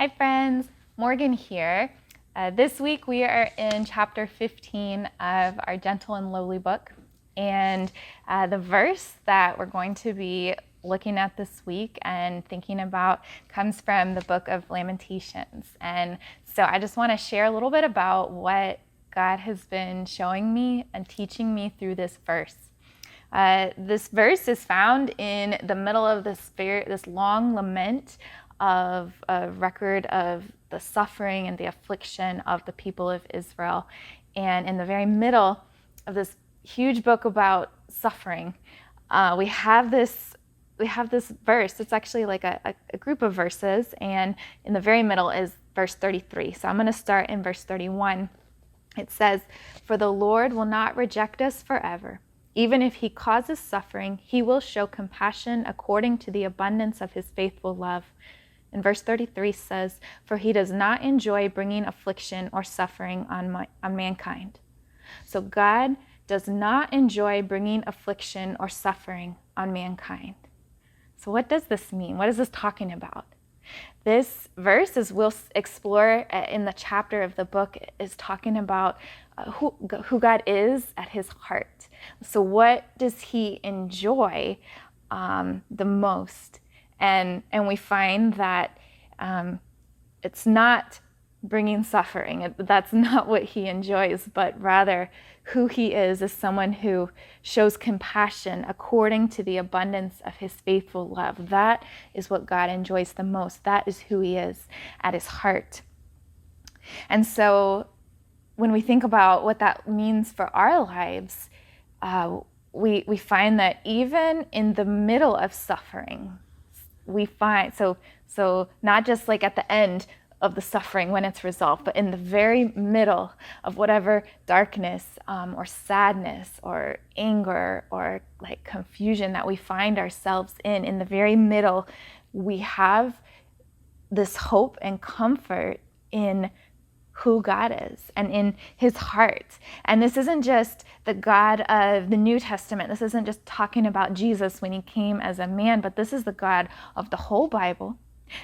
Hi friends, Morgan here. This week we are in chapter 15 of our Gentle and Lowly book. And the verse that we're going to be looking at this week and thinking about comes from the book of Lamentations. And so I just want to share a little bit about what God has been showing me and teaching me through this verse. This verse is found in the middle of this long lament of a record of the suffering and the affliction of the people of Israel. And in the very middle of this huge book about suffering, we have this verse. It's actually like a group of verses, and in the very middle is verse 33. So I'm going to start in verse 31. It says, "For the Lord will not reject us forever. Even if he causes suffering, he will show compassion according to the abundance of his faithful love." And verse 33 says, "For he does not enjoy bringing affliction or suffering on mankind." So God does not enjoy bringing affliction or suffering on mankind. So what does this mean? What is this talking about? This verse, as we'll explore in the chapter of the book, is talking about who God is at his heart. So what does he enjoy the most? And we find that it's not bringing suffering. That's not what he enjoys, but rather who he is someone who shows compassion according to the abundance of his faithful love. That is what God enjoys the most. That is who he is at his heart. And so when we think about what that means for our lives, we find that even in the middle of suffering, we find, so not just like at the end of the suffering when it's resolved, but in the very middle of whatever darkness or sadness or anger or like confusion that we find ourselves in the very middle, we have this hope and comfort in who God is and in his heart. And this isn't just the God of the New Testament. This isn't just talking about Jesus when he came as a man, but this is the God of the whole Bible.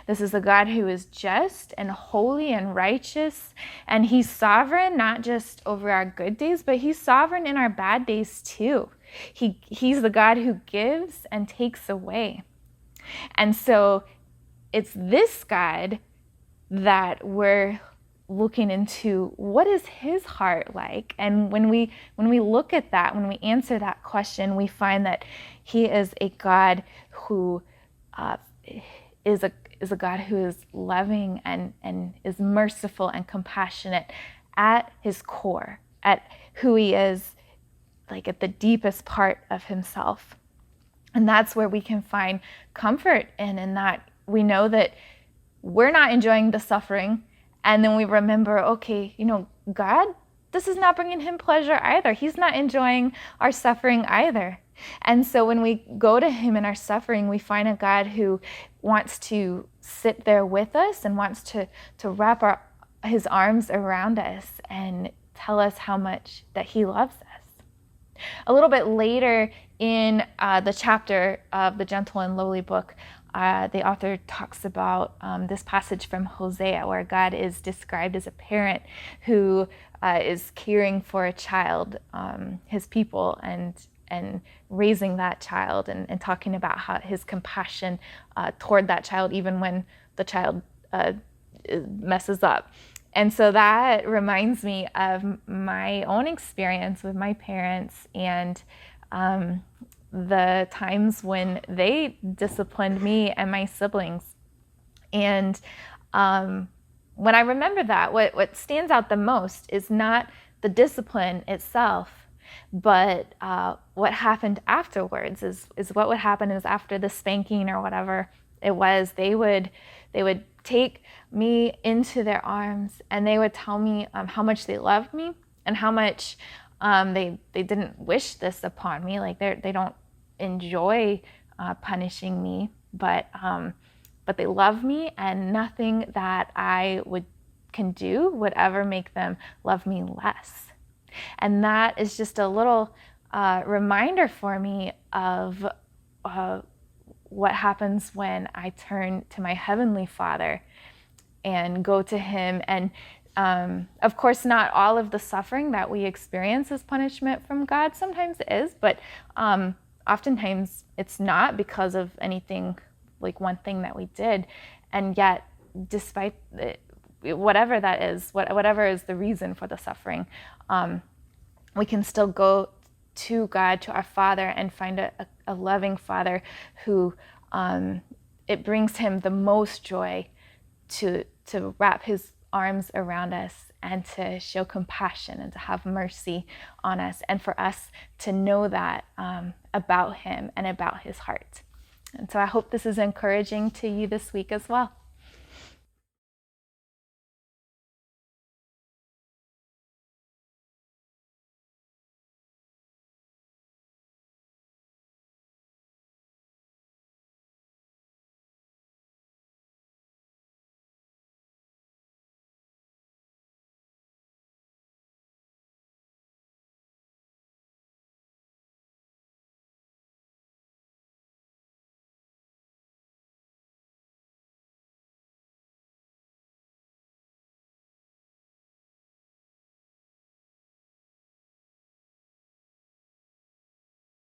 This is a God who is just and holy and righteous, and he's sovereign not just over our good days, but he's sovereign in our bad days too. He's the God who gives and takes away. And so it's this God that we're looking into. What is his heart like? And when we look at that, when we answer that question, we find that he is a God who is a God who is loving and is merciful and compassionate at his core, at who he is, like at the deepest part of himself. And that's where we can find comfort in that we know that we're not enjoying the suffering. And then we remember, okay, God, this is not bringing him pleasure either. He's not enjoying our suffering either. And so when we go to him in our suffering, we find a God who wants to sit there with us and wants to wrap his arms around us and tell us how much that he loves us. A little bit later in the chapter of the Gentle and Lowly book, the author talks about this passage from Hosea where God is described as a parent who is caring for a child, his people, and raising that child and talking about how his compassion toward that child even when the child messes up. And so that reminds me of my own experience with my parents and the times when they disciplined me and my siblings. And when I remember that, what stands out the most is not the discipline itself, but what happened afterwards is what would happen is after the spanking or whatever it was, they would take me into their arms and they would tell me how much they loved me and how much they didn't wish this upon me. Like they don't enjoy punishing me, but they love me, and nothing that I can do would ever make them love me less. And that is just a little reminder for me of what happens when I turn to my Heavenly Father and go to him. And of course, not all of the suffering that we experience is punishment from God. Sometimes it is, but oftentimes it's not because of anything, like one thing that we did. And yet, despite whatever that is, whatever is the reason for the suffering, we can still go to God, to our Father, and find a loving Father who it brings him the most joy to wrap his arms around us and to show compassion and to have mercy on us, and for us to know that about him and about his heart. And so I hope this is encouraging to you this week as well.